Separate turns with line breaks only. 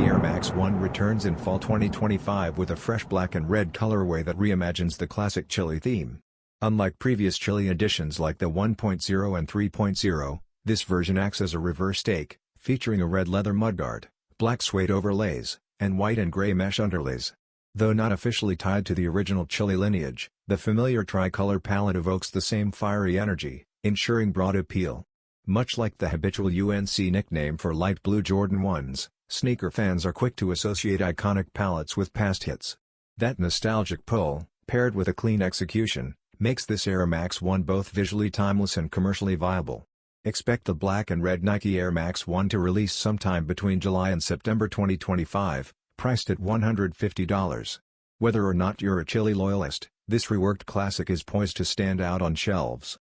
Nike Air Max 1 returns in fall 2025 with a fresh black and red colorway that reimagines the classic Chili theme. Unlike previous Chili editions like the 1.0 and 3.0, this version acts as a reverse take, featuring a red leather mudguard, black suede overlays, and white and gray mesh underlays. Though not officially tied to the original Chili lineage, the familiar tricolor palette evokes the same fiery energy, ensuring broad appeal. Much like the habitual UNC nickname for light blue Jordan 1s, sneaker fans are quick to associate iconic palettes with past hits. That nostalgic pull, paired with a clean execution, makes this Air Max 1 both visually timeless and commercially viable. Expect the black and red Nike Air Max 1 to release sometime between July and September 2025, priced at $150. Whether or not you're a Chili loyalist, this reworked classic is poised to stand out on shelves.